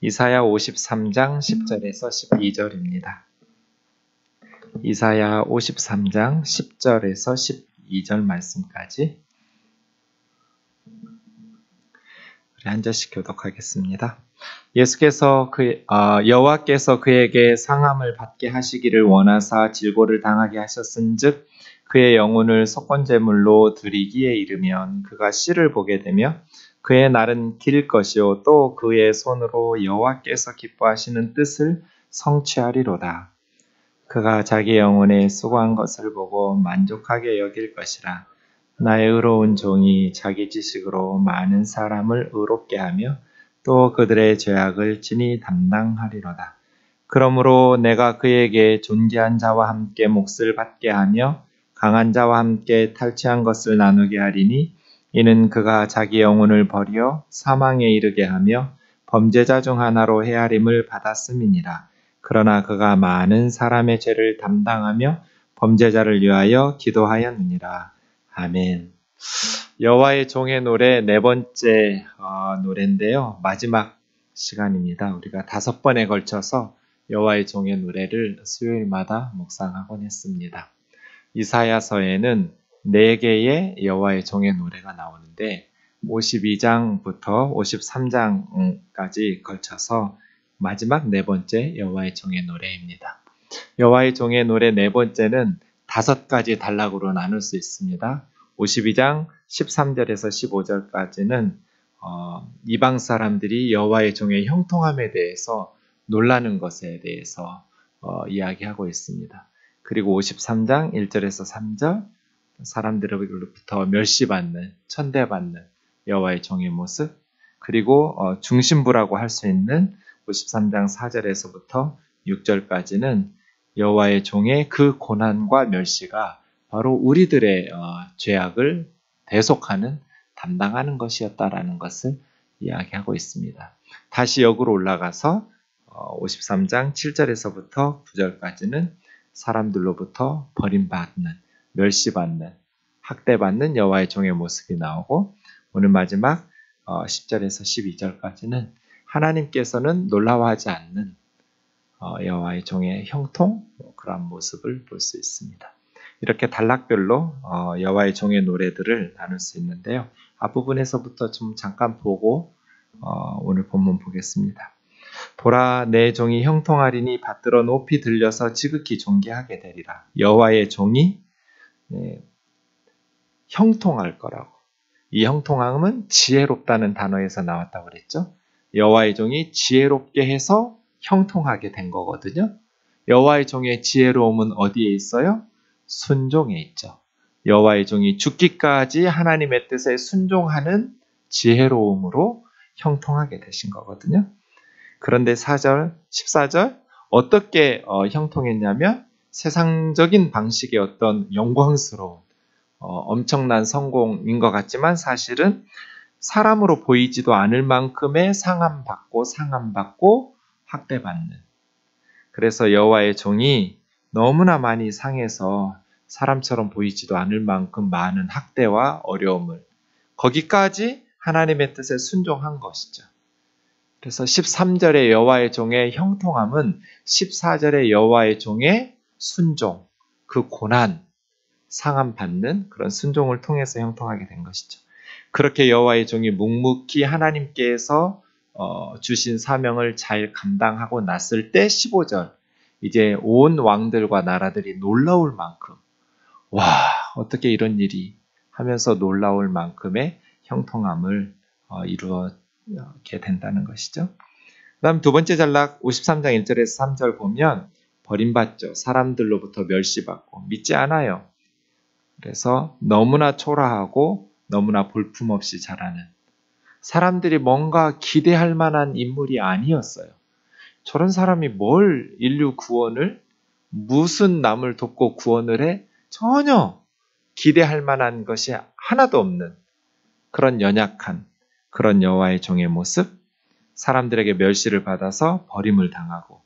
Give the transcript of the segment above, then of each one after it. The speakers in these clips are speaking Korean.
이사야 53장 10절에서 12절입니다. 이사야 53장 10절에서 12절 말씀까지 우리 한 절씩 교독하겠습니다. 예수께서 여호와께서 그에게 상함을 받게 하시기를 원하사 질고를 당하게 하셨은즉 그의 영혼을 속건제물로 드리기에 이르면 그가 씨를 보게 되며 그의 날은 길 것이요 또 그의 손으로 여호와께서 기뻐하시는 뜻을 성취하리로다. 그가 자기 영혼에 수고한 것을 보고 만족하게 여길 것이라. 나의 의로운 종이 자기 지식으로 많은 사람을 의롭게 하며 또 그들의 죄악을 친히 담당하리로다. 그러므로 내가 그에게 존귀한 자와 함께 몫을 받게 하며 강한 자와 함께 탈취한 것을 나누게 하리니 이는 그가 자기 영혼을 버려 사망에 이르게 하며 범죄자 중 하나로 헤아림을 받았음이니라. 그러나 그가 많은 사람의 죄를 담당하며 범죄자를 위하여 기도하였느니라. 아멘. 여호와의 종의 노래 네 번째 노래인데요. 마지막 시간입니다. 우리가 5번에 걸쳐서 여호와의 종의 노래를 수요일마다 묵상하곤 했습니다. 이사야서에는 4개의 여호와의 종의 노래가 나오는데 52장부터 53장까지 걸쳐서 마지막 4번째 여호와의 종의 노래입니다. 여호와의 종의 노래 4번째는 5가지 단락으로 나눌 수 있습니다. 52장 13절에서 15절까지는 이방 사람들이 여호와의 종의 형통함에 대해서 놀라는 것에 대해서 이야기하고 있습니다. 그리고 53장 1절에서 3절 사람들로부터 멸시받는, 천대받는 여호와의 종의 모습, 그리고 중심부라고 할 수 있는 53장 4절에서부터 6절까지는 여호와의 종의 그 고난과 멸시가 바로 우리들의 죄악을 대속하는, 담당하는 것이었다라는 것을 이야기하고 있습니다. 다시 역으로 올라가서 53장 7절에서부터 9절까지는 사람들로부터 버림받는, 멸시받는, 학대받는 여호와의 종의 모습이 나오고 오늘 마지막 10절에서 12절까지는 하나님께서는 놀라워하지 않는 여호와의 종의 형통, 그러한 모습을 볼 수 있습니다. 이렇게 단락별로 여호와의 종의 노래들을 나눌 수 있는데요. 앞부분에서부터 좀 잠깐 보고 오늘 본문 보겠습니다. 보라, 내 종이 형통하리니 받들어 높이 들려서 지극히 존귀하게 되리라. 여호와의 종이 형통할 거라고. 이 형통함은 지혜롭다는 단어에서 나왔다고 그랬죠. 여호와의 종이 지혜롭게 해서 형통하게 된 거거든요. 여호와의 종의 지혜로움은 어디에 있어요? 순종에 있죠. 여호와의 종이 죽기까지 하나님의 뜻에 순종하는 지혜로움으로 형통하게 되신 거거든요. 그런데 14절 어떻게 형통했냐면 세상적인 방식의 어떤 영광스러운 엄청난 성공인 것 같지만 사실은 사람으로 보이지도 않을 만큼의 상함받고 학대받는. 그래서 여호와의 종이 너무나 많이 상해서 사람처럼 보이지도 않을 만큼 많은 학대와 어려움을 거기까지 하나님의 뜻에 순종한 것이죠. 그래서 13절의 여호와의 종의 형통함은 14절의 여호와의 종의 순종, 그 고난, 상함받는 그런 순종을 통해서 형통하게 된 것이죠. 그렇게 여호와의 종이 묵묵히 하나님께서 주신 사명을 잘 감당하고 났을 때 15절 이제 온 왕들과 나라들이 놀라울 만큼 와 어떻게 이런 일이 하면서 놀라울 만큼의 형통함을 이루게 된다는 것이죠. 그 다음 두 번째 단락 53장 1절에서 3절 보면 버림받죠. 사람들로부터 멸시받고 믿지 않아요. 그래서 너무나 초라하고 너무나 볼품없이 자라는 사람들이 뭔가 기대할 만한 인물이 아니었어요. 저런 사람이 뭘 인류 구원을 무슨 남을 돕고 구원을 해? 전혀 기대할 만한 것이 하나도 없는 그런 연약한 그런 여호와의 종의 모습, 사람들에게 멸시를 받아서 버림을 당하고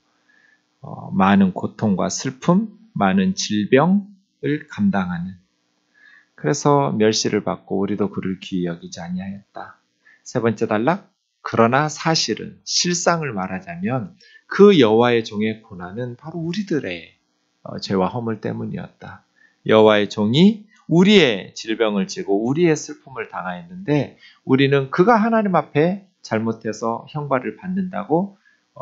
많은 고통과 슬픔, 많은 질병을 감당하는 그래서 멸시를 받고 우리도 그를 귀히 여기지 아니하였다. 세 번째 단락 그러나 사실은 실상을 말하자면 그 여호와의 종의 고난은 바로 우리들의 죄와 허물 때문이었다. 여호와의 종이 우리의 질병을 지고 우리의 슬픔을 당하였는데 우리는 그가 하나님 앞에 잘못해서 형벌을 받는다고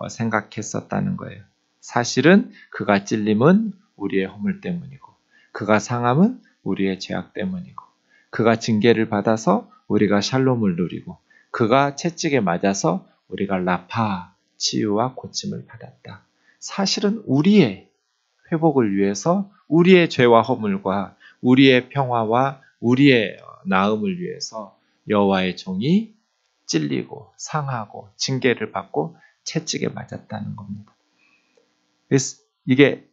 생각했었다는 거예요. 사실은 그가 찔림은 우리의 허물 때문이고 그가 상함은 우리의 죄악 때문이고 그가 징계를 받아서 우리가 샬롬을 누리고 그가 채찍에 맞아서 우리가 라파, 치유와 고침을 받았다. 사실은 우리의 회복을 위해서 우리의 죄와 허물과 우리의 평화와 우리의 나음을 위해서 여호와의 종이 찔리고 상하고 징계를 받고 채찍에 맞았다는 겁니다. 이게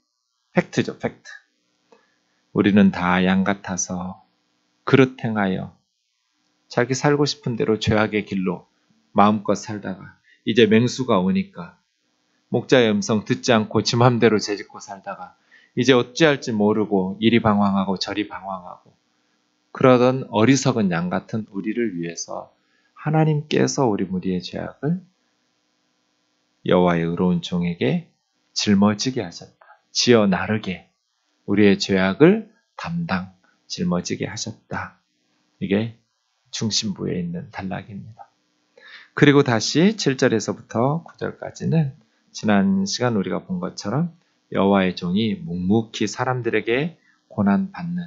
팩트죠, 팩트. 우리는 다 양 같아서 그릇 행하여 자기 살고 싶은 대로 죄악의 길로 마음껏 살다가 이제 맹수가 오니까 목자의 음성 듣지 않고 지 맘대로 재짓고 살다가 이제 어찌할지 모르고 이리 방황하고 저리 방황하고 그러던 어리석은 양 같은 우리를 위해서 하나님께서 우리 무리의 죄악을 여호와의 의로운 종에게 짊어지게 하셨다. 지어 나르게 우리의 죄악을 담당 짊어지게 하셨다. 이게 중심부에 있는 단락입니다. 그리고 다시 7절에서부터 9절까지는 지난 시간 우리가 본 것처럼 여호와의 종이 묵묵히 사람들에게 고난받는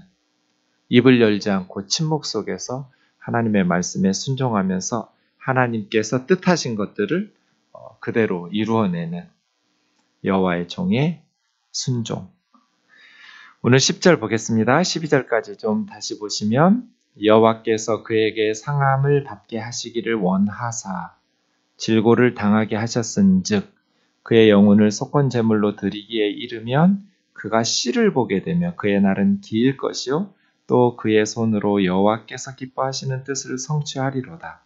입을 열지 않고 침묵 속에서 하나님의 말씀에 순종하면서 하나님께서 뜻하신 것들을 그대로 이루어내는 여호와의 종의 순종. 오늘 10절 보겠습니다. 12절까지 좀 다시 보시면 여호와께서 그에게 상함을 받게 하시기를 원하사 질고를 당하게 하셨은즉 그의 영혼을 속건 제물로 드리기에 이르면 그가 씨를 보게 되며 그의 날은 길 것이요 또 그의 손으로 여호와께서 기뻐하시는 뜻을 성취하리로다.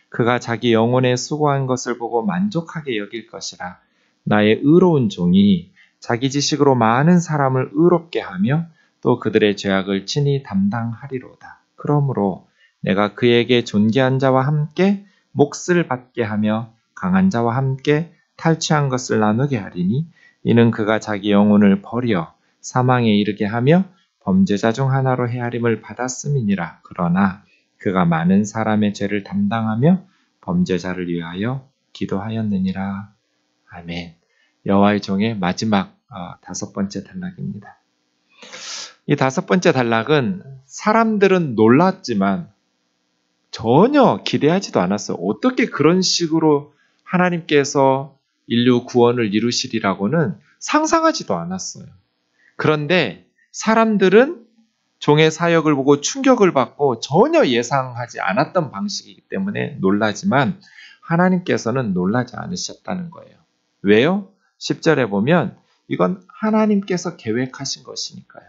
그가 자기 영혼에 수고한 것을 보고 만족하게 여길 것이라. 나의 의로운 종이 자기 지식으로 많은 사람을 의롭게 하며 또 그들의 죄악을 친히 담당하리로다. 그러므로 내가 그에게 존귀한 자와 함께 몫을 받게 하며 강한 자와 함께 탈취한 것을 나누게 하리니 이는 그가 자기 영혼을 버려 사망에 이르게 하며 범죄자 중 하나로 헤아림을 받았음이니라. 그러나 그가 많은 사람의 죄를 담당하며 범죄자를 위하여 기도하였느니라. 아멘. 여호와의 종의 마지막 5번째 단락입니다. 이 5번째 단락은 사람들은 놀랐지만 전혀 기대하지도 않았어요. 어떻게 그런 식으로 하나님께서 인류 구원을 이루시리라고는 상상하지도 않았어요. 그런데 사람들은 종의 사역을 보고 충격을 받고 전혀 예상하지 않았던 방식이기 때문에 놀라지만 하나님께서는 놀라지 않으셨다는 거예요. 왜요? 10절에 보면 이건 하나님께서 계획하신 것이니까요.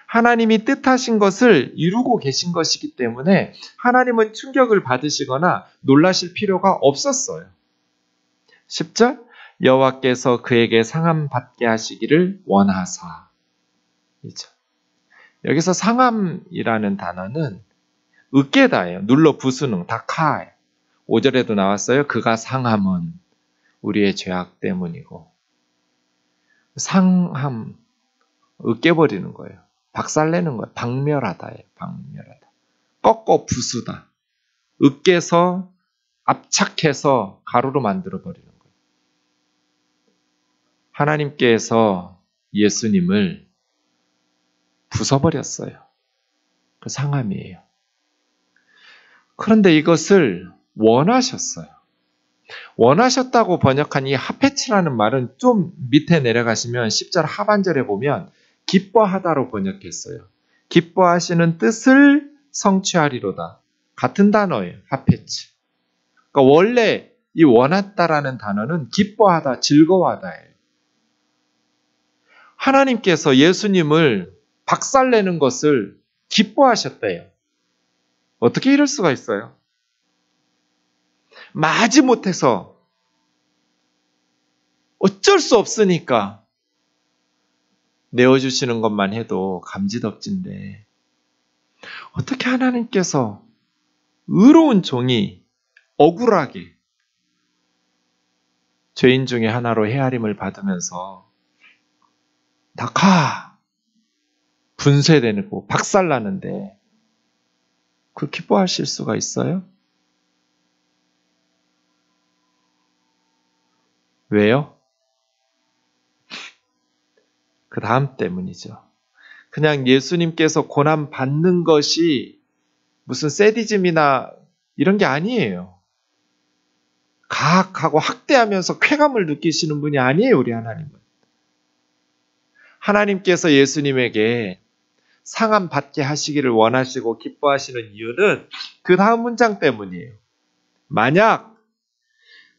하나님이 뜻하신 것을 이루고 계신 것이기 때문에 하나님은 충격을 받으시거나 놀라실 필요가 없었어요. 10절 여호와께서 그에게 상함 받게 하시기를 원하사. 여기서 상함이라는 단어는 으깨다예요. 눌러 부수는 다카예요. 5절에도 나왔어요. 그가 상함은 우리의 죄악 때문이고 상함 으깨버리는 거예요. 박살내는 거예요. 박멸하다예요. 박멸하다. 꺾어 부수다. 으깨서 압착해서 가루로 만들어버리는 거예요. 하나님께서 예수님을 부숴버렸어요. 그 상함이에요. 그런데 이것을 원하셨어요. 원하셨다고 번역한 이 하페츠라는 말은 좀 밑에 내려가시면 10절 하반절에 보면 기뻐하다로 번역했어요. 기뻐하시는 뜻을 성취하리로다. 같은 단어예요. 하페츠. 그러니까 원래 이 원했다라는 단어는 기뻐하다, 즐거워하다예요. 하나님께서 예수님을 박살내는 것을 기뻐하셨대요. 어떻게 이럴 수가 있어요? 마지못해서 어쩔 수 없으니까 내어주시는 것만 해도 감지덕진데 어떻게 하나님께서 의로운 종이 억울하게 죄인 중에 하나로 헤아림을 받으면서 낙하 분쇄되고 박살나는데 그 기뻐하실 수가 있어요? 왜요? 그 다음 때문이죠. 그냥 예수님께서 고난 받는 것이 무슨 세디즘이나 이런 게 아니에요. 가학하고 학대하면서 쾌감을 느끼시는 분이 아니에요, 우리 하나님은. 하나님께서 예수님에게 상함 받게 하시기를 원하시고 기뻐하시는 이유는 그 다음 문장 때문이에요. 만약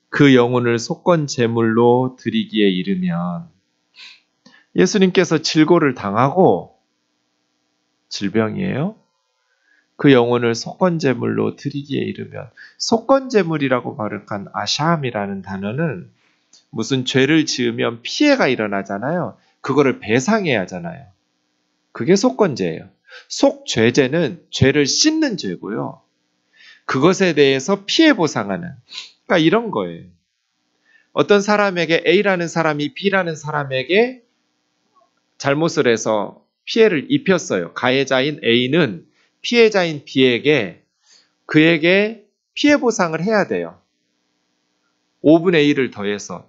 그 영혼을 속건 제물로 드리기에 이르면 예수님께서 질고를 당하고 질병이에요. 그 영혼을 속건 제물로 드리기에 이르면 속건 제물이라고 발음한 아샴이라는 단어는 무슨 죄를 지으면 피해가 일어나잖아요. 그거를 배상해야 하잖아요. 그게 속건죄예요. 속죄죄는 죄를 씻는 죄고요. 그것에 대해서 피해 보상하는. 그러니까 이런 거예요. 어떤 사람에게 A라는 사람이 B라는 사람에게 잘못을 해서 피해를 입혔어요. 가해자인 A는 피해자인 B에게 그에게 피해 보상을 해야 돼요. 5분의 1을 더해서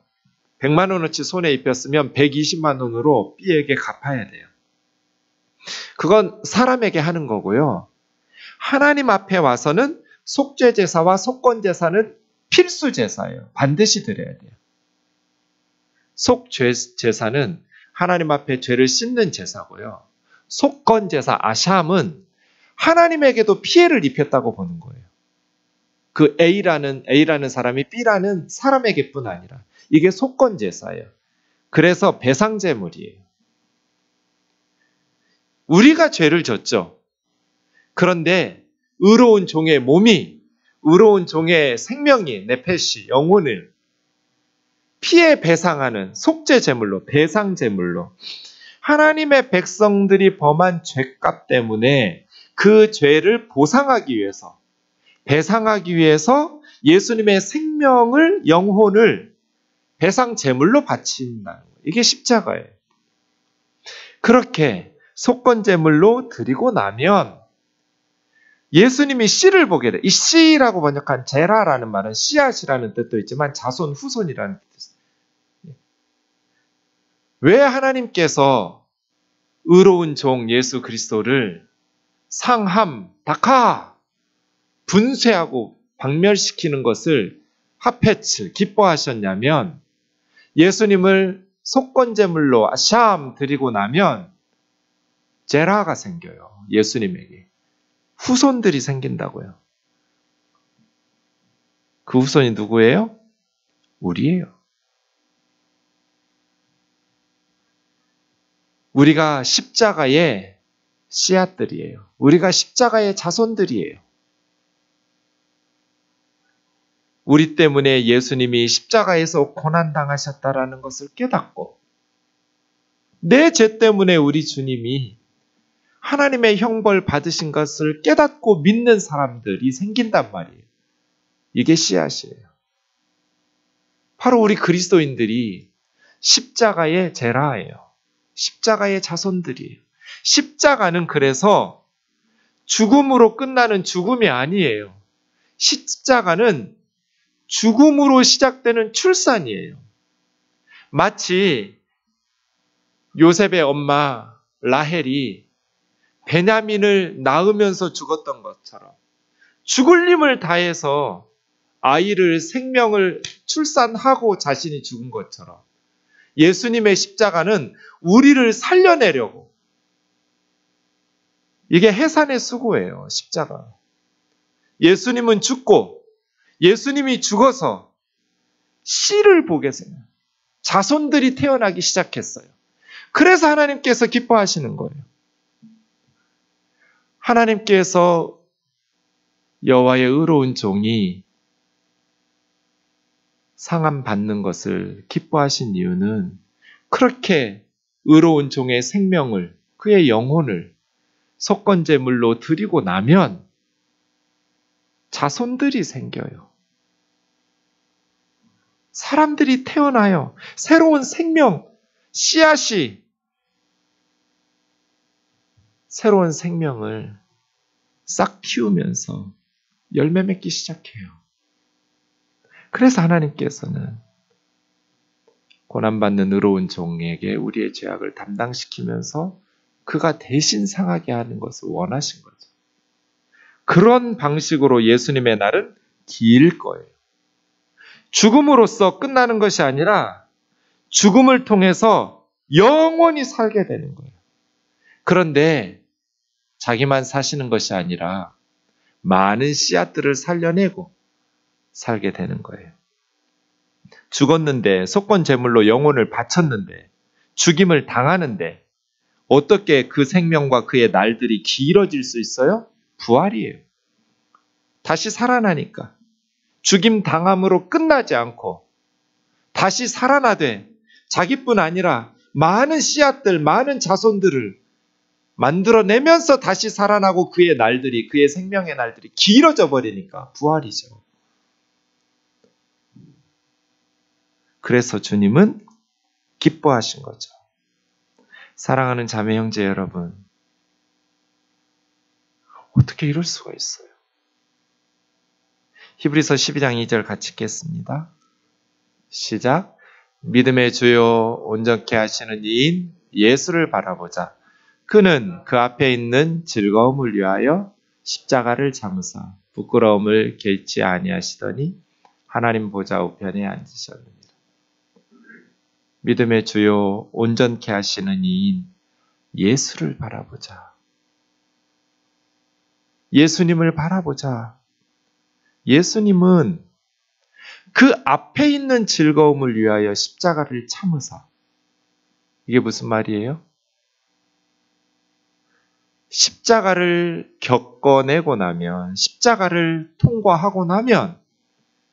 100만 원어치 손에 입혔으면 120만 원으로 B에게 갚아야 돼요. 그건 사람에게 하는 거고요. 하나님 앞에 와서는 속죄제사와 속건제사는 필수제사예요. 반드시 드려야 돼요. 속죄제사는 하나님 앞에 죄를 씻는 제사고요. 속건제사 아샴은 하나님에게도 피해를 입혔다고 보는 거예요. 그 A라는 사람이 B라는 사람에게뿐 아니라 이게 속건제사예요. 그래서 배상제물이에요. 우리가 죄를 졌죠. 그런데 의로운 종의 몸이, 의로운 종의 생명이, 네페시, 영혼을 피해 배상하는 속죄제물로, 배상제물로 하나님의 백성들이 범한 죄값 때문에 그 죄를 보상하기 위해서, 배상하기 위해서 예수님의 생명을, 영혼을 배상제물로 바친다는 거예요. 이게 십자가예요. 그렇게 속건제물로 드리고 나면 예수님이 씨를 보게 돼. 이 씨라고 번역한 제라라는 말은 씨앗이라는 뜻도 있지만 자손, 후손이라는 뜻이 있어요. 왜 하나님께서 의로운 종 예수 그리스도를 상함, 다카, 분쇄하고 박멸시키는 것을 하페츠, 기뻐하셨냐면 예수님을 속건제물로 아샴 드리고 나면 제라가 생겨요. 예수님에게. 후손들이 생긴다고요. 그 후손이 누구예요? 우리예요. 우리가 십자가의 씨앗들이에요. 우리가 십자가의 자손들이에요. 우리 때문에 예수님이 십자가에서 고난당하셨다라는 것을 깨닫고 내 죄 때문에 우리 주님이 하나님의 형벌 받으신 것을 깨닫고 믿는 사람들이 생긴단 말이에요. 이게 씨앗이에요. 바로 우리 그리스도인들이 십자가의 제라예요. 십자가의 자손들이에요. 십자가는 그래서 죽음으로 끝나는 죽음이 아니에요. 십자가는 죽음으로 시작되는 출산이에요. 마치 요셉의 엄마 라헬이 베냐민을 낳으면서 죽었던 것처럼 죽을 힘을 다해서 아이를 생명을 출산하고 자신이 죽은 것처럼 예수님의 십자가는 우리를 살려내려고 이게 해산의 수고예요. 십자가. 예수님은 죽고 예수님이 죽어서 씨를 보게 되는 자손들이 태어나기 시작했어요. 그래서 하나님께서 기뻐하시는 거예요. 하나님께서 여호와의 의로운 종이 상함 받는 것을 기뻐하신 이유는 그렇게 의로운 종의 생명을, 그의 영혼을 속건제물로 드리고 나면 자손들이 생겨요. 사람들이 태어나요. 새로운 생명, 씨앗이 새로운 생명을 싹 틔우면서 열매 맺기 시작해요. 그래서 하나님께서는 고난받는 의로운 종에게 우리의 죄악을 담당시키면서 그가 대신 상하게 하는 것을 원하신 거죠. 그런 방식으로 예수님의 날은 길 거예요. 죽음으로써 끝나는 것이 아니라 죽음을 통해서 영원히 살게 되는 거예요. 그런데 자기만 사시는 것이 아니라 많은 씨앗들을 살려내고 살게 되는 거예요. 죽었는데 속건 제물로 영혼을 바쳤는데 죽임을 당하는데 어떻게 그 생명과 그의 날들이 길어질 수 있어요? 부활이에요. 다시 살아나니까 죽임 당함으로 끝나지 않고 다시 살아나되 자기뿐 아니라 많은 씨앗들, 많은 자손들을 만들어내면서 다시 살아나고 그의 날들이, 그의 생명의 날들이 길어져 버리니까 부활이죠. 그래서 주님은 기뻐하신 거죠. 사랑하는 자매 형제 여러분, 어떻게 이럴 수가 있어요? 히브리서 12장 2절 같이 읽겠습니다. 시작. 믿음의 주요 온전케 하시는 이인 예수를 바라보자. 그는 그 앞에 있는 즐거움을 위하여 십자가를 참으사 부끄러움을 개의치 아니하시더니 하나님 보좌 우편에 앉으셨느니라. 믿음의 주요 온전케 하시는 이인 예수를 바라보자. 예수님을 바라보자. 예수님은 그 앞에 있는 즐거움을 위하여 십자가를 참으사. 이게 무슨 말이에요? 십자가를 겪어내고 나면, 십자가를 통과하고 나면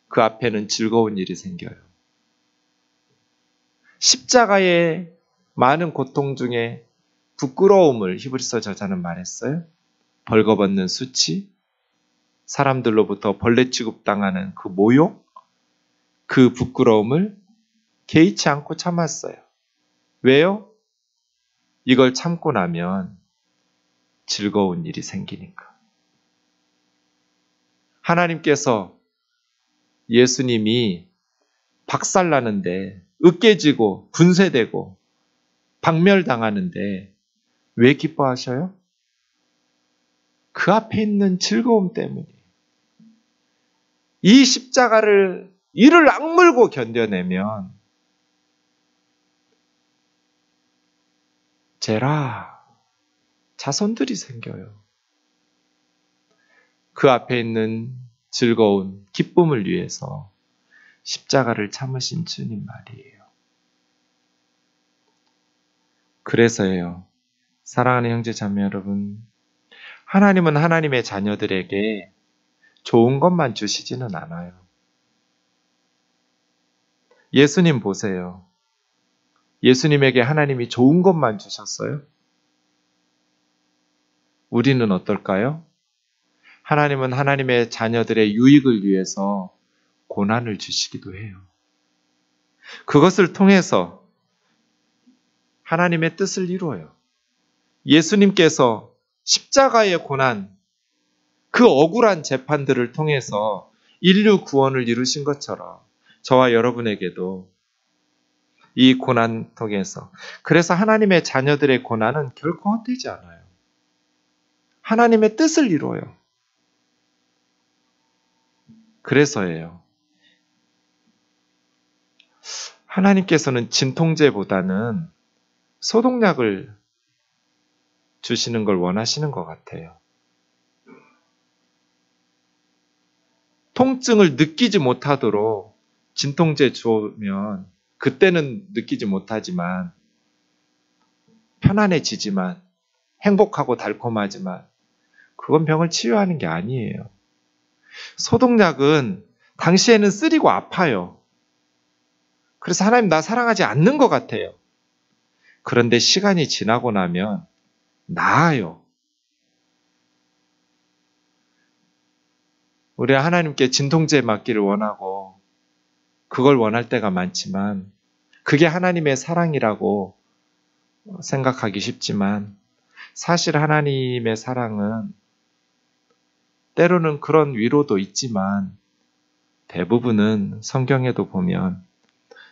그 앞에는 즐거운 일이 생겨요. 십자가의 많은 고통 중에 부끄러움을 히브리서 저자는 말했어요. 벌거벗는 수치, 사람들로부터 벌레 취급당하는 그 모욕, 그 부끄러움을 개의치 않고 참았어요. 왜요? 이걸 참고 나면 즐거운 일이 생기니까. 하나님께서 예수님이 박살나는데 으깨지고 분쇄되고 박멸당하는데 왜 기뻐하셔요? 그 앞에 있는 즐거움 때문이에요. 이 십자가를 이를 악물고 견뎌내면 제라 자손들이 생겨요. 그 앞에 있는 즐거운 기쁨을 위해서 십자가를 참으신 주님 말이에요. 그래서요, 사랑하는 형제 자매 여러분, 하나님은 하나님의 자녀들에게 좋은 것만 주시지는 않아요. 예수님 보세요. 예수님에게 하나님이 좋은 것만 주셨어요? 우리는 어떨까요? 하나님은 하나님의 자녀들의 유익을 위해서 고난을 주시기도 해요. 그것을 통해서 하나님의 뜻을 이루어요. 예수님께서 십자가의 고난, 그 억울한 재판들을 통해서 인류 구원을 이루신 것처럼 저와 여러분에게도 이 고난 통해서, 그래서 하나님의 자녀들의 고난은 결코 헛되지 않아요. 하나님의 뜻을 이루어요. 그래서예요. 하나님께서는 진통제보다는 소독약을 주시는 걸 원하시는 것 같아요. 통증을 느끼지 못하도록 진통제 주면 그때는 느끼지 못하지만 편안해지지만 행복하고 달콤하지만 그건 병을 치유하는 게 아니에요. 소독약은 당시에는 쓰리고 아파요. 그래서 하나님 나 사랑하지 않는 것 같아요. 그런데 시간이 지나고 나면 나아요. 우리 하나님께 진통제 맞기를 원하고 그걸 원할 때가 많지만 그게 하나님의 사랑이라고 생각하기 쉽지만 사실 하나님의 사랑은 때로는 그런 위로도 있지만 대부분은 성경에도 보면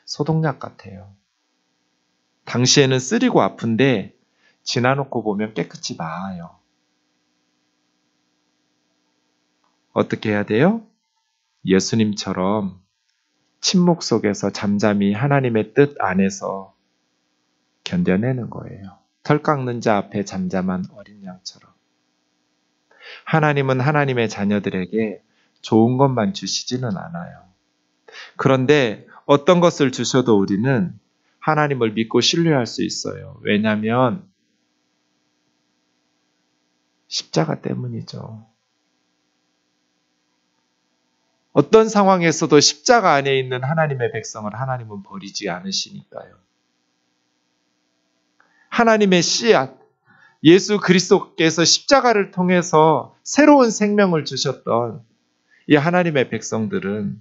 소독약 같아요. 당시에는 쓰리고 아픈데 지나놓고 보면 깨끗이 나아요. 어떻게 해야 돼요? 예수님처럼 침묵 속에서 잠잠히 하나님의 뜻 안에서 견뎌내는 거예요. 털 깎는 자 앞에 잠잠한 어린 양처럼. 하나님은 하나님의 자녀들에게 좋은 것만 주시지는 않아요. 그런데 어떤 것을 주셔도 우리는 하나님을 믿고 신뢰할 수 있어요. 왜냐하면 십자가 때문이죠. 어떤 상황에서도 십자가 안에 있는 하나님의 백성을 하나님은 버리지 않으시니까요. 하나님의 씨앗, 예수 그리스도께서 십자가를 통해서 새로운 생명을 주셨던 이 하나님의 백성들은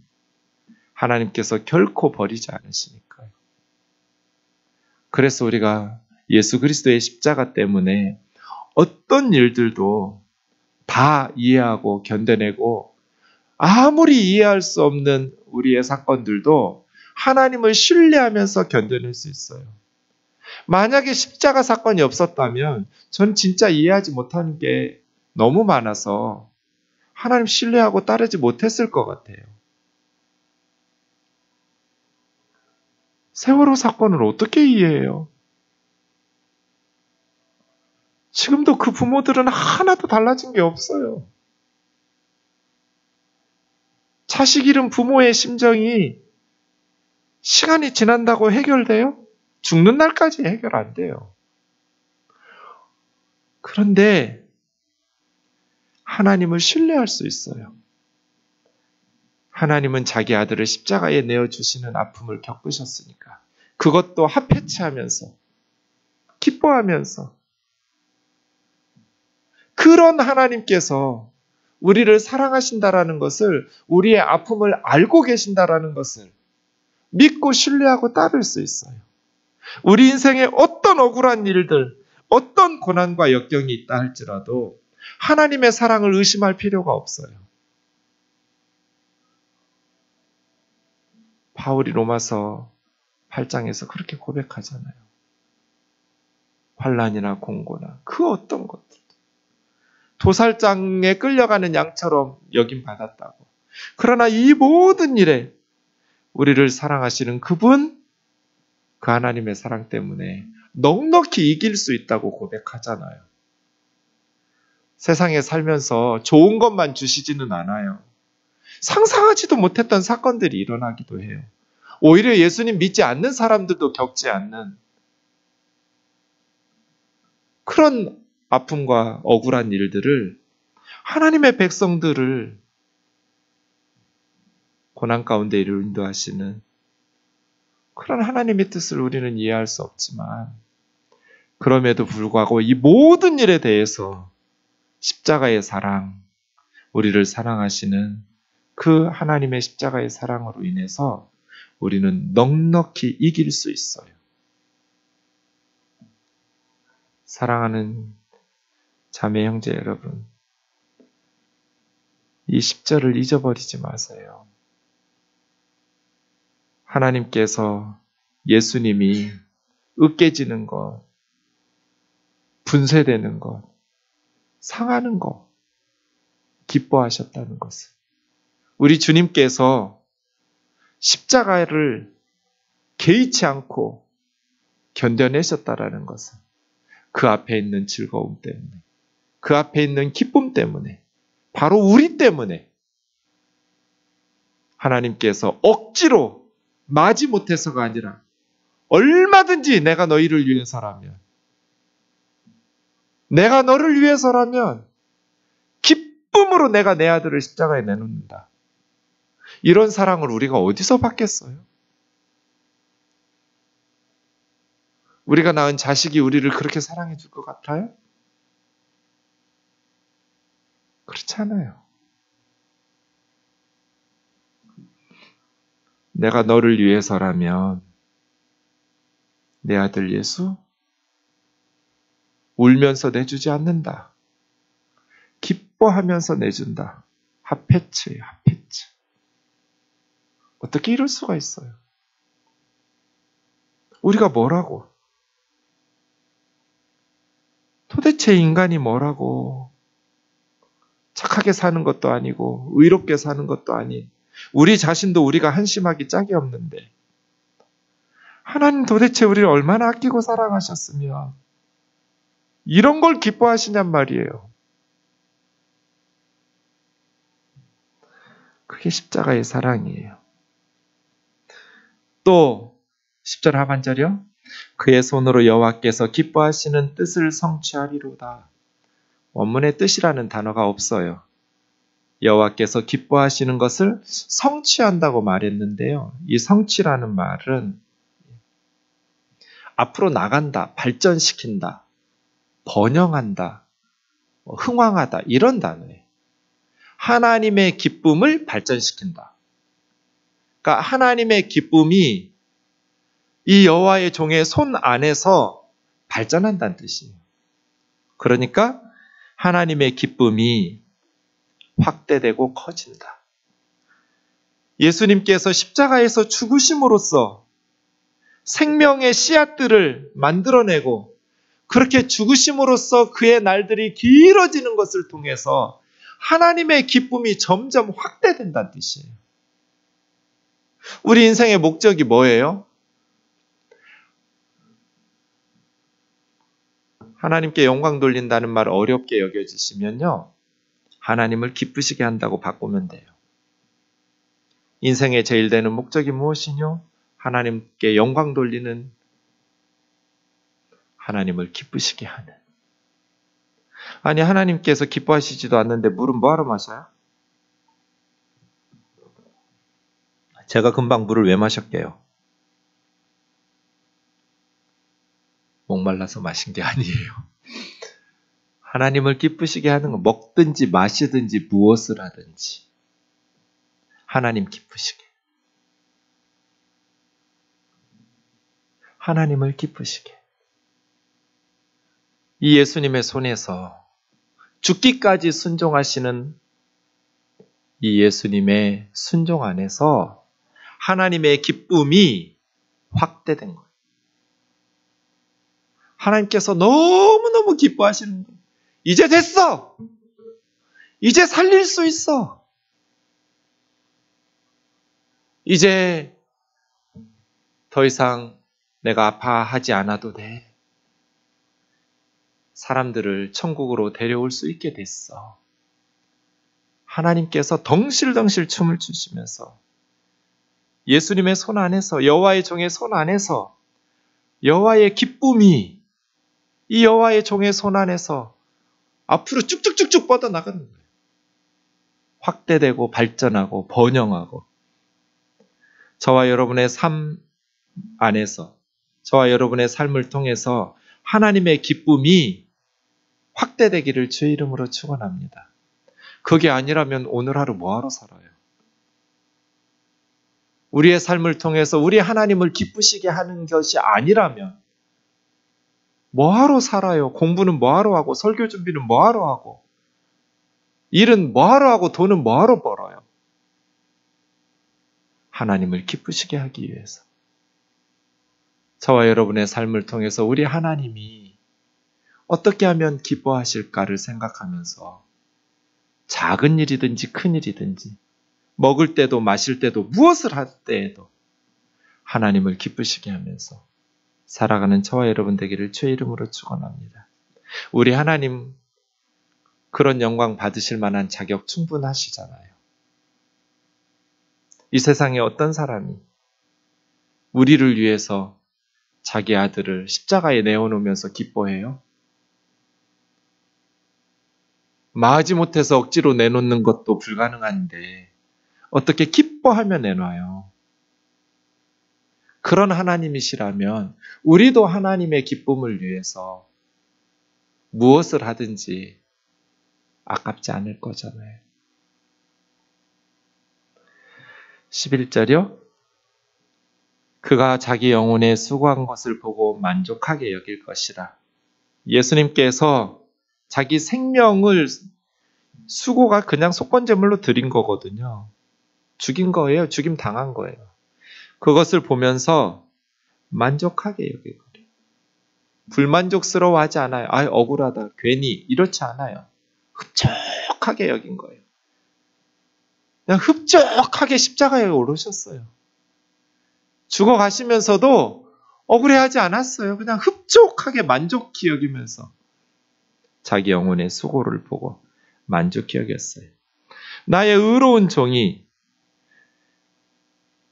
하나님께서 결코 버리지 않으시니까요. 그래서 우리가 예수 그리스도의 십자가 때문에 어떤 일들도 다 이해하고 견뎌내고 아무리 이해할 수 없는 우리의 사건들도 하나님을 신뢰하면서 견뎌낼 수 있어요. 만약에 십자가 사건이 없었다면 전 진짜 이해하지 못하는 게 너무 많아서 하나님 신뢰하고 따르지 못했을 것 같아요. 세월호 사건을 어떻게 이해해요? 지금도 그 부모들은 하나도 달라진 게 없어요. 자식 잃은 부모의 심정이 시간이 지난다고 해결돼요? 죽는 날까지 해결 안 돼요. 그런데 하나님을 신뢰할 수 있어요. 하나님은 자기 아들을 십자가에 내어주시는 아픔을 겪으셨으니까 그것도 합해치하면서 기뻐하면서 그런 하나님께서 우리를 사랑하신다라는 것을 우리의 아픔을 알고 계신다라는 것을 믿고 신뢰하고 따를 수 있어요. 우리 인생에 어떤 억울한 일들, 어떤 고난과 역경이 있다 할지라도 하나님의 사랑을 의심할 필요가 없어요. 바울이 로마서 8장에서 그렇게 고백하잖아요. 환난이나 공고나 그 어떤 것들 도살장에 끌려가는 양처럼 여김받았다고. 그러나 이 모든 일에 우리를 사랑하시는 그분, 그 하나님의 사랑 때문에 넉넉히 이길 수 있다고 고백하잖아요. 세상에 살면서 좋은 것만 주시지는 않아요. 상상하지도 못했던 사건들이 일어나기도 해요. 오히려 예수님 믿지 않는 사람들도 겪지 않는 그런 아픔과 억울한 일들을 하나님의 백성들을 고난 가운데 인도하시는 그런 하나님의 뜻을 우리는 이해할 수 없지만 그럼에도 불구하고 이 모든 일에 대해서 십자가의 사랑, 우리를 사랑하시는 그 하나님의 십자가의 사랑으로 인해서 우리는 넉넉히 이길 수 있어요. 사랑하는 자매 형제 여러분, 이 10절을 잊어버리지 마세요. 하나님께서 예수님이 으깨지는 것, 분쇄되는 것, 상하는 것, 기뻐하셨다는 것을. 우리 주님께서 십자가를 개의치 않고 견뎌내셨다라는 것은 그 앞에 있는 즐거움 때문에, 그 앞에 있는 기쁨 때문에, 바로 우리 때문에 하나님께서 억지로 마지 못해서가 아니라 얼마든지 내가 너희를 위해서라면, 내가 너를 위해서라면 기쁨으로 내가 내 아들을 십자가에 내놓는다. 이런 사랑을 우리가 어디서 받겠어요? 우리가 낳은 자식이 우리를 그렇게 사랑해 줄 것 같아요? 그렇지 않아요. 내가 너를 위해서라면 내 아들 예수 울면서 내주지 않는다. 기뻐하면서 내준다. 핫패츠예요, 핫패츠. 어떻게 이럴 수가 있어요? 우리가 뭐라고? 도대체 인간이 뭐라고? 착하게 사는 것도 아니고 의롭게 사는 것도 아닌 우리 자신도 우리가 한심하기 짝이 없는데 하나님 도대체 우리를 얼마나 아끼고 사랑하셨으면 이런 걸 기뻐하시냔 말이에요. 그게 십자가의 사랑이에요. 또 10절 하반절이요. 그의 손으로 여호와께서 기뻐하시는 뜻을 성취하리로다. 원문에 뜻이라는 단어가 없어요. 여호와께서 기뻐하시는 것을 성취한다고 말했는데요. 이 성취라는 말은 앞으로 나간다, 발전시킨다, 번영한다, 흥왕하다 이런 단어예요. 하나님의 기쁨을 발전시킨다. 그러니까 하나님의 기쁨이 이 여호와의 종의 손 안에서 발전한다는 뜻이에요. 그러니까 하나님의 기쁨이 확대되고 커진다. 예수님께서 십자가에서 죽으심으로써 생명의 씨앗들을 만들어내고 그렇게 죽으심으로써 그의 날들이 길어지는 것을 통해서 하나님의 기쁨이 점점 확대된다는 뜻이에요. 우리 인생의 목적이 뭐예요? 하나님께 영광 돌린다는 말 어렵게 여겨지시면요. 하나님을 기쁘시게 한다고 바꾸면 돼요. 인생의 제일 되는 목적이 무엇이뇨? 하나님께 영광 돌리는, 하나님을 기쁘시게 하는. 아니 하나님께서 기뻐하시지도 않는데 물은 뭐하러 마셔요? 제가 금방 물을 왜 마셨게요? 목말라서 마신 게 아니에요. 하나님을 기쁘시게 하는 건 먹든지 마시든지 무엇을 하든지 하나님 기쁘시게. 하나님을 기쁘시게. 이 예수님의 손에서 죽기까지 순종하시는 이 예수님의 순종 안에서 하나님의 기쁨이 확대된 거예요. 하나님께서 너무너무 기뻐하시는 거예요. 이제 됐어! 이제 살릴 수 있어! 이제 더 이상 내가 아파하지 않아도 돼. 사람들을 천국으로 데려올 수 있게 됐어. 하나님께서 덩실덩실 춤을 추시면서 예수님의 손 안에서 여호와의 종의 손 안에서 여호와의 기쁨이 이 여호와의 종의 손 안에서 앞으로 쭉쭉쭉쭉 뻗어나가는 거예요. 확대되고 발전하고 번영하고 저와 여러분의 삶 안에서 저와 여러분의 삶을 통해서 하나님의 기쁨이 확대되기를 주의 이름으로 축원합니다. 그게 아니라면 오늘 하루 뭐하러 살아요? 우리의 삶을 통해서 우리 하나님을 기쁘시게 하는 것이 아니라면 뭐하러 살아요? 공부는 뭐하러 하고 설교 준비는 뭐하러 하고 일은 뭐하러 하고 돈은 뭐하러 벌어요? 하나님을 기쁘시게 하기 위해서. 저와 여러분의 삶을 통해서 우리 하나님이 어떻게 하면 기뻐하실까를 생각하면서 작은 일이든지 큰 일이든지 먹을 때도 마실 때도 무엇을 할 때에도 하나님을 기쁘시게 하면서 살아가는 저와 여러분 되기를 주의 이름으로 축원합니다. 우리 하나님 그런 영광 받으실 만한 자격 충분하시잖아요. 이 세상에 어떤 사람이 우리를 위해서 자기 아들을 십자가에 내어놓으면서 기뻐해요? 마지못해서 억지로 내놓는 것도 불가능한데 어떻게 기뻐하며 내놔요? 그런 하나님이시라면 우리도 하나님의 기쁨을 위해서 무엇을 하든지 아깝지 않을 거잖아요. 11절이요. 그가 자기 영혼에 수고한 것을 보고 만족하게 여길 것이라. 예수님께서 자기 생명을 수고가 그냥 속건제물로 드린 거거든요. 죽인 거예요. 죽임 당한 거예요. 그것을 보면서 만족하게 여길 거예요. 불만족스러워하지 않아요. 아, 억울하다. 괜히 이렇지 않아요. 흡족하게 여긴 거예요. 그냥 흡족하게 십자가에 오르셨어요. 죽어가시면서도 억울해하지 않았어요. 그냥 흡족하게 만족히 여기면서 자기 영혼의 수고를 보고 만족히 여겼어요. 나의 의로운 종이,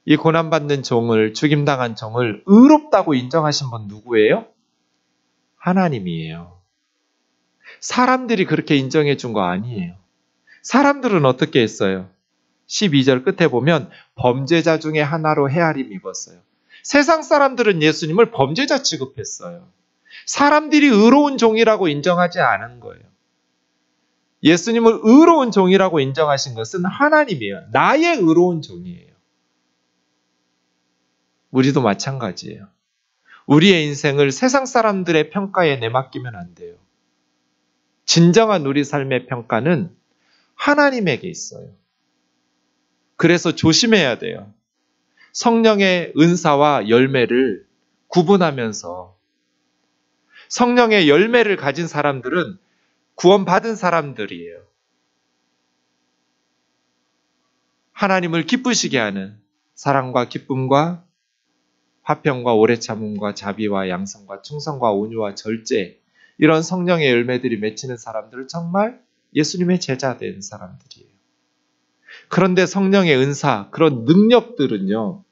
이 고난받는 종을, 죽임당한 종을 의롭다고 인정하신 분 누구예요? 하나님이에요. 사람들이 그렇게 인정해 준 거 아니에요. 사람들은 어떻게 했어요? 12절 끝에 보면 범죄자 중에 하나로 헤아림 입었어요. 세상 사람들은 예수님을 범죄자 취급했어요. 사람들이 의로운 종이라고 인정하지 않은 거예요. 예수님을 의로운 종이라고 인정하신 것은 하나님이에요. 나의 의로운 종이에요. 우리도 마찬가지예요. 우리의 인생을 세상 사람들의 평가에 내맡기면 안 돼요. 진정한 우리 삶의 평가는 하나님에게 있어요. 그래서 조심해야 돼요. 성령의 은사와 열매를 구분하면서, 성령의 열매를 가진 사람들은 구원받은 사람들이에요. 하나님을 기쁘시게 하는 사랑과 기쁨과 화평과 오래 참음과 자비와 양성과 충성과 온유와 절제, 이런 성령의 열매들이 맺히는 사람들은 정말 예수님의 제자 된 사람들이에요. 그런데 성령의 은사, 그런 능력들은요,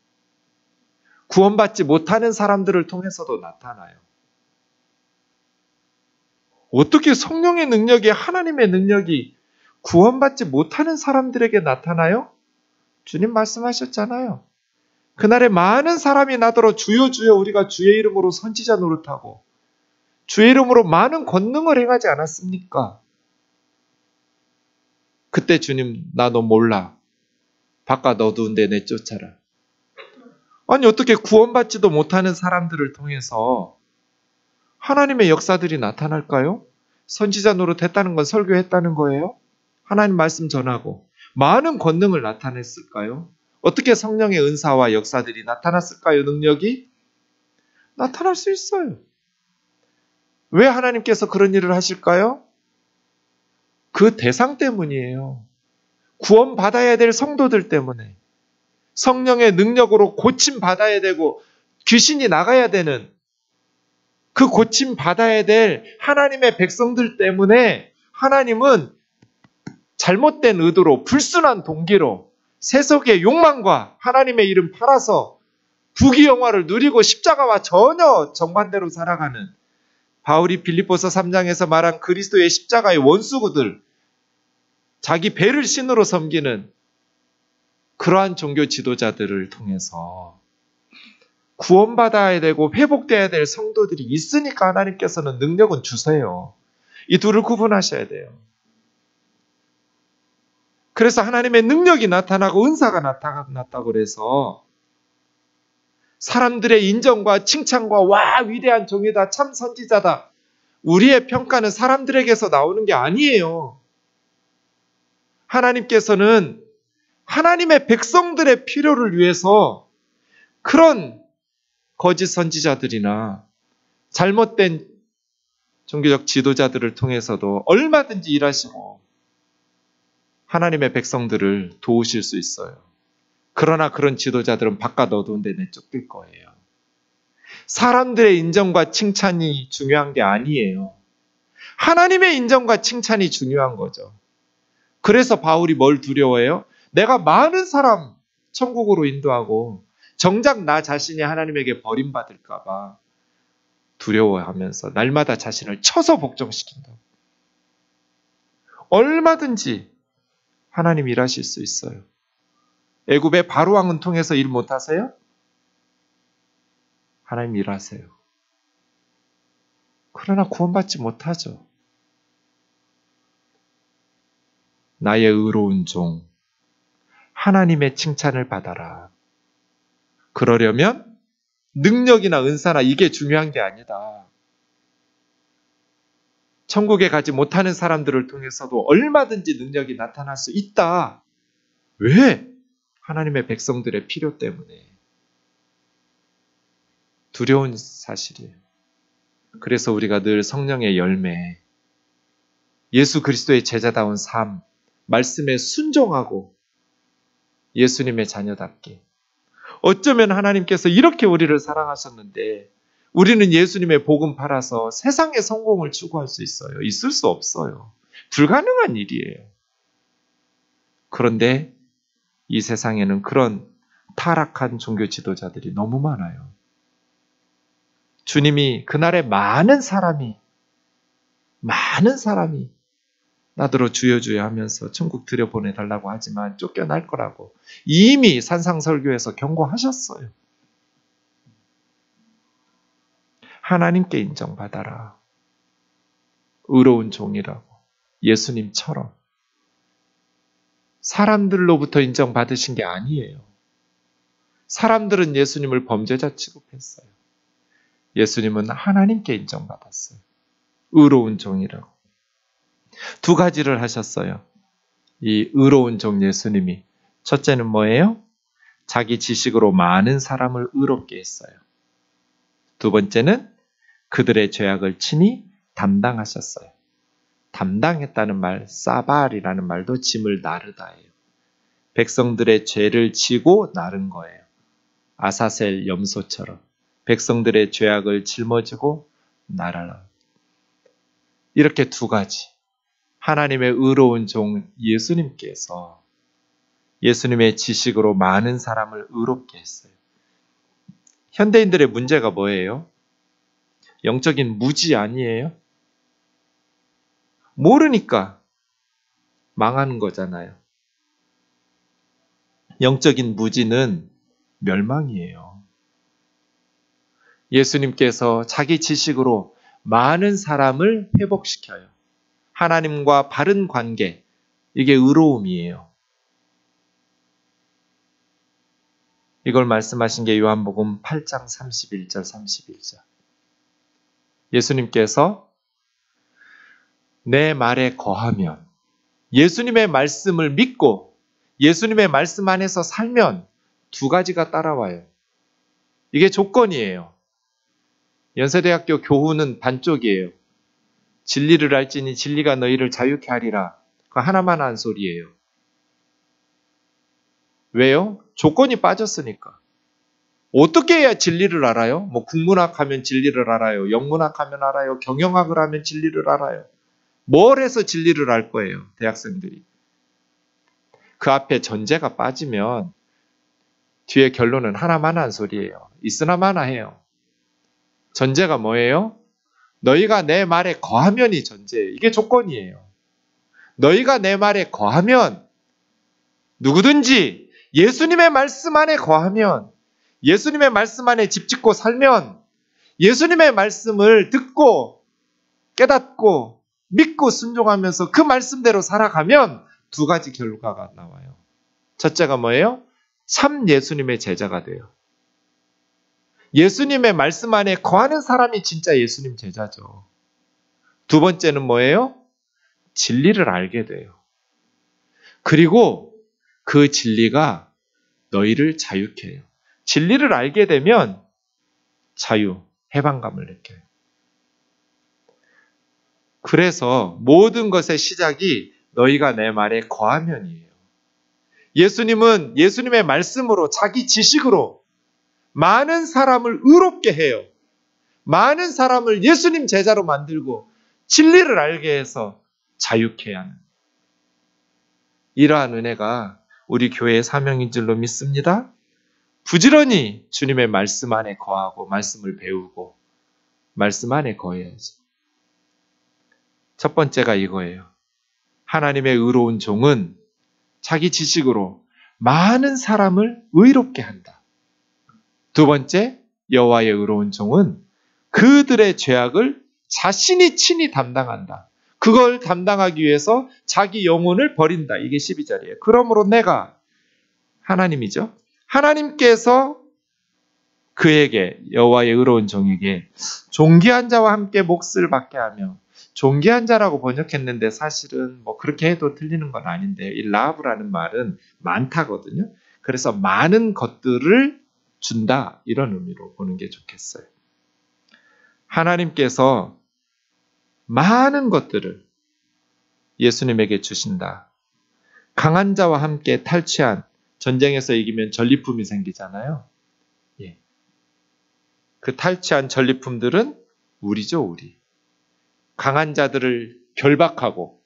구원받지 못하는 사람들을 통해서도 나타나요. 어떻게 성령의 능력이, 하나님의 능력이 구원받지 못하는 사람들에게 나타나요? 주님 말씀하셨잖아요. 그날에 많은 사람이 나더러 주여 주여 우리가 주의 이름으로 선지자 노릇하고 주의 이름으로 많은 권능을 행하지 않았습니까? 그때 주님, 나 너 몰라. 바깥 어두운데 내쫓아라. 아니, 어떻게 구원받지도 못하는 사람들을 통해서 하나님의 역사들이 나타날까요? 선지자 노릇했다는 건 설교했다는 거예요? 하나님 말씀 전하고 많은 권능을 나타냈을까요? 어떻게 성령의 은사와 역사들이 나타났을까요? 능력이? 나타날 수 있어요. 왜 하나님께서 그런 일을 하실까요? 그 대상 때문이에요. 구원받아야 될 성도들 때문에. 성령의 능력으로 고침받아야 되고 귀신이 나가야 되는, 그 고침받아야 될 하나님의 백성들 때문에 하나님은 잘못된 의도로, 불순한 동기로 세속의 욕망과 하나님의 이름 팔아서 부귀영화를 누리고 십자가와 전혀 정반대로 살아가는, 바울이 빌립보서 3장에서 말한 그리스도의 십자가의 원수구들, 자기 배를 신으로 섬기는 그러한 종교 지도자들을 통해서 구원받아야 되고 회복돼야 될 성도들이 있으니까 하나님께서는 능력은 주세요. 이 둘을 구분하셔야 돼요. 그래서 하나님의 능력이 나타나고 은사가 나타났다고 그래서 사람들의 인정과 칭찬과 와, 위대한 종이다, 참 선지자다, 우리의 평가는 사람들에게서 나오는 게 아니에요. 하나님께서는 하나님의 백성들의 필요를 위해서 그런 거짓 선지자들이나 잘못된 종교적 지도자들을 통해서도 얼마든지 일하시고 하나님의 백성들을 도우실 수 있어요. 그러나 그런 지도자들은 바깥 어두운 데 내쫓길 거예요. 사람들의 인정과 칭찬이 중요한 게 아니에요. 하나님의 인정과 칭찬이 중요한 거죠. 그래서 바울이 뭘 두려워해요? 내가 많은 사람 천국으로 인도하고 정작 나 자신이 하나님에게 버림받을까 봐 두려워하면서 날마다 자신을 쳐서 복종시킨다. 얼마든지 하나님 일하실 수 있어요. 애굽의 바로 왕은 통해서 일 못하세요? 하나님 일하세요. 그러나 구원받지 못하죠. 나의 의로운 종, 하나님의 칭찬을 받아라. 그러려면 능력이나 은사나 이게 중요한 게 아니다. 천국에 가지 못하는 사람들을 통해서도 얼마든지 능력이 나타날 수 있다. 왜? 하나님의 백성들의 필요 때문에. 두려운 사실이에요. 그래서 우리가 늘 성령의 열매, 예수 그리스도의 제자다운 삶, 말씀에 순종하고 예수님의 자녀답게. 어쩌면 하나님께서 이렇게 우리를 사랑하셨는데 우리는 예수님의 복음 팔아서 세상의 성공을 추구할 수 있어요. 있을 수 없어요. 불가능한 일이에요. 그런데 이 세상에는 그런 타락한 종교 지도자들이 너무 많아요. 주님이 그날에 많은 사람이 나더러 주여 주여 하면서 천국 들여보내달라고 하지만 쫓겨날 거라고 이미 산상설교에서 경고하셨어요. 하나님께 인정받아라. 의로운 종이라고. 예수님처럼. 사람들로부터 인정받으신 게 아니에요. 사람들은 예수님을 범죄자 취급했어요. 예수님은 하나님께 인정받았어요. 의로운 종이라고. 두 가지를 하셨어요. 이 의로운 종 예수님이. 첫째는 뭐예요? 자기 지식으로 많은 사람을 의롭게 했어요. 두 번째는 그들의 죄악을 친히 담당하셨어요. 담당했다는 말, 사발이라는 말도 짐을 나르다예요. 백성들의 죄를 지고 나른 거예요. 아사셀 염소처럼 백성들의 죄악을 짊어지고 나르라. 이렇게 두 가지. 하나님의 의로운 종 예수님께서 예수님의 지식으로 많은 사람을 의롭게 했어요. 현대인들의 문제가 뭐예요? 영적인 무지 아니에요? 모르니까 망하는 거잖아요. 영적인 무지는 멸망이에요. 예수님께서 자기 지식으로 많은 사람을 회복시켜요. 하나님과 바른 관계, 이게 의로움이에요. 이걸 말씀하신 게 요한복음 8장 31절 31절. 예수님께서 내 말에 거하면, 예수님의 말씀을 믿고 예수님의 말씀 안에서 살면 두 가지가 따라와요. 이게 조건이에요. 연세대학교 교훈은 반쪽이에요. 진리를 알지니 진리가 너희를 자유케 하리라. 그거 하나만 한 소리예요. 왜요? 조건이 빠졌으니까. 어떻게 해야 진리를 알아요? 뭐 국문학 하면 진리를 알아요. 영문학 하면 알아요. 경영학을 하면 진리를 알아요. 뭘 해서 진리를 알 거예요? 대학생들이. 그 앞에 전제가 빠지면 뒤에 결론은 하나만 한 소리예요. 있으나 마나해요. 전제가 뭐예요? 너희가 내 말에 거하면이 전제예요. 이게 조건이에요. 너희가 내 말에 거하면, 누구든지 예수님의 말씀 안에 거하면, 예수님의 말씀 안에 집 짓고 살면, 예수님의 말씀을 듣고 깨닫고 믿고 순종하면서 그 말씀대로 살아가면 두 가지 결과가 나와요. 첫째가 뭐예요? 참 예수님의 제자가 돼요. 예수님의 말씀 안에 거하는 사람이 진짜 예수님 제자죠. 두 번째는 뭐예요? 진리를 알게 돼요. 그리고 그 진리가 너희를 자유케 해요. 진리를 알게 되면 자유, 해방감을 느껴요. 그래서 모든 것의 시작이 너희가 내 말에 거하면이에요. 예수님은 예수님의 말씀으로 자기 지식으로 많은 사람을 의롭게 해요. 많은 사람을 예수님 제자로 만들고 진리를 알게 해서 자유케 하는 이러한 은혜가 우리 교회의 사명인 줄로 믿습니다. 부지런히 주님의 말씀 안에 거하고 말씀을 배우고 말씀 안에 거해야지. 첫 번째가 이거예요. 하나님의 의로운 종은 자기 지식으로 많은 사람을 의롭게 한다. 두 번째, 여호와의 의로운 종은 그들의 죄악을 자신이 친히 담당한다. 그걸 담당하기 위해서 자기 영혼을 버린다. 이게 12절이에요. 그러므로 내가 하나님이죠. 하나님께서 그에게, 여호와의 의로운 종에게 존귀한 자와 함께 몫을 받게 하며, 존귀한 자라고 번역했는데 사실은 뭐 그렇게 해도 틀리는 건 아닌데요. 이 라브라는 말은 많다거든요. 그래서 많은 것들을 준다, 이런 의미로 보는 게 좋겠어요. 하나님께서 많은 것들을 예수님에게 주신다. 강한 자와 함께 탈취한, 전쟁에서 이기면 전리품이 생기잖아요. 예. 그 탈취한 전리품들은 우리죠, 우리. 강한 자들을 결박하고,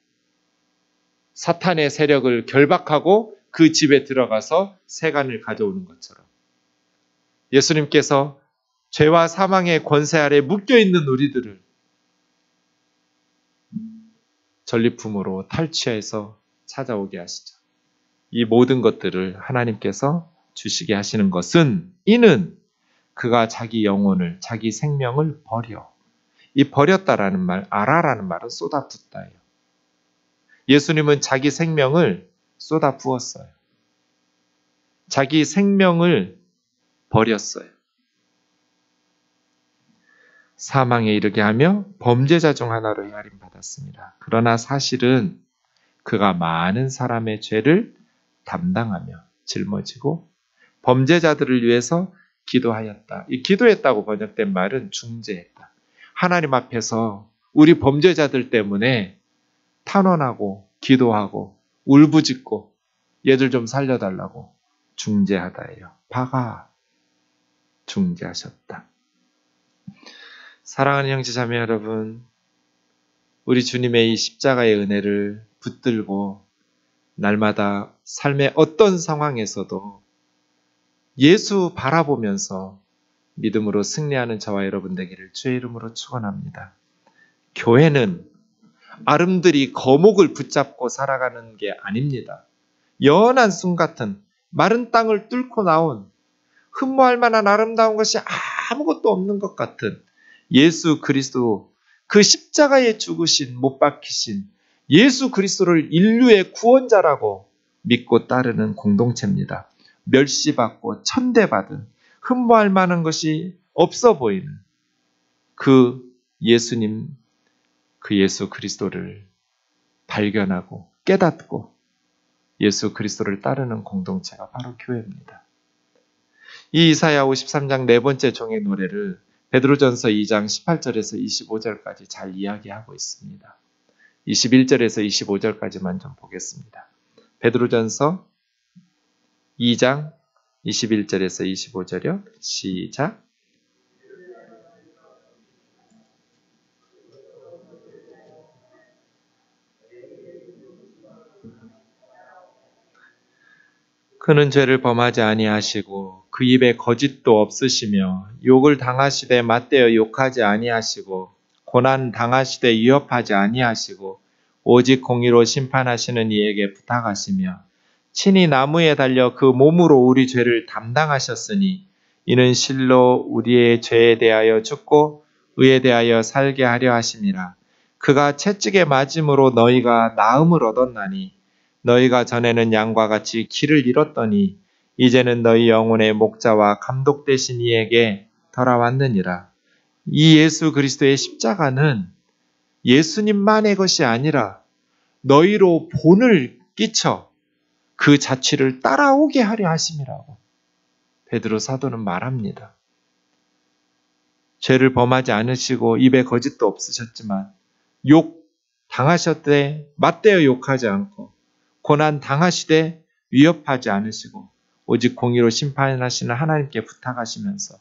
사탄의 세력을 결박하고 그 집에 들어가서 세간을 가져오는 것처럼, 예수님께서 죄와 사망의 권세 아래 묶여있는 우리들을 전리품으로 탈취해서 찾아오게 하시죠. 이 모든 것들을 하나님께서 주시게 하시는 것은, 이는 그가 자기 영혼을, 자기 생명을 버려. 이 버렸다라는 말, 아라라는 말은 쏟아붓다예요. 예수님은 자기 생명을 쏟아부었어요. 자기 생명을 버렸어요. 사망에 이르게 하며 범죄자 중 하나로 헤아림받았습니다. 그러나 사실은 그가 많은 사람의 죄를 담당하며 짊어지고 범죄자들을 위해서 기도하였다. 이 기도했다고 번역된 말은 중재했다. 하나님 앞에서 우리 범죄자들 때문에 탄원하고 기도하고 울부짖고 얘들 좀 살려달라고 중재하다예요. 바가 중재하셨다. 사랑하는 형제자매 여러분, 우리 주님의 이 십자가의 은혜를 붙들고 날마다 삶의 어떤 상황에서도 예수 바라보면서 믿음으로 승리하는 저와 여러분 되기를 주의 이름으로 축원합니다. 교회는 아름드리 거목을 붙잡고 살아가는 게 아닙니다. 연한 순 같은 마른 땅을 뚫고 나온 흠모할 만한 아름다운 것이 아무것도 없는 것 같은 예수 그리스도, 그 십자가에 죽으신, 못 박히신 예수 그리스도를 인류의 구원자라고 믿고 따르는 공동체입니다. 멸시받고 천대받은, 흠모할 만한 것이 없어 보이는 그 예수님, 그 예수 그리스도를 발견하고 깨닫고 예수 그리스도를 따르는 공동체가 바로 교회입니다. 이 이사야 53장 네 번째 종의 노래를 베드로전서 2장 18절에서 25절까지 잘 이야기하고 있습니다. 21절에서 25절까지만 좀 보겠습니다. 베드로전서 2장 21절에서 25절이요. 시작. 그는 죄를 범하지 아니하시고 그 입에 거짓도 없으시며 욕을 당하시되 맞대어 욕하지 아니하시고 고난 당하시되 위협하지 아니하시고 오직 공의로 심판하시는 이에게 부탁하시며 친히 나무에 달려 그 몸으로 우리 죄를 담당하셨으니 이는 실로 우리의 죄에 대하여 죽고 의에 대하여 살게 하려 하심이라. 그가 채찍에 맞음으로 너희가 나음을 얻었나니 너희가 전에는 양과 같이 길을 잃었더니 이제는 너희 영혼의 목자와 감독 되신 이에게 돌아왔느니라. 이 예수 그리스도의 십자가는 예수님만의 것이 아니라 너희로 본을 끼쳐 그 자취를 따라오게 하려 하심이라고 베드로 사도는 말합니다. 죄를 범하지 않으시고 입에 거짓도 없으셨지만 욕 당하셨되 맞대어 욕하지 않고 고난 당하시되 위협하지 않으시고 오직 공의로 심판하시는 하나님께 부탁하시면서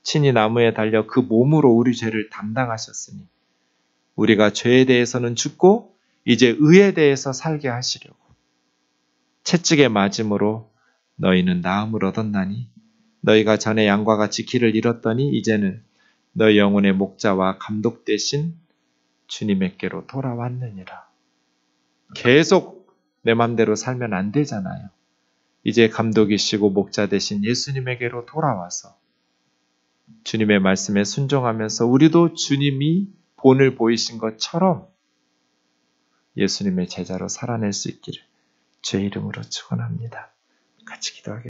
친히 나무에 달려 그 몸으로 우리 죄를 담당하셨으니 우리가 죄에 대해서는 죽고 이제 의에 대해서 살게 하시려고 채찍에 맞음으로 너희는 나음을 얻었나니 너희가 전에 양과 같이 길을 잃었더니 이제는 너희 영혼의 목자와 감독 되신 주님에게로 돌아왔느니라. 계속 내 맘대로 살면 안 되잖아요. 이제 감독이시고 목자 되신 예수님에게로 돌아와서 주님의 말씀에 순종하면서 우리도 주님이 본을 보이신 것처럼 예수님의 제자로 살아낼 수 있기를 주의 이름으로 축원합니다. 같이 기도하겠습니다.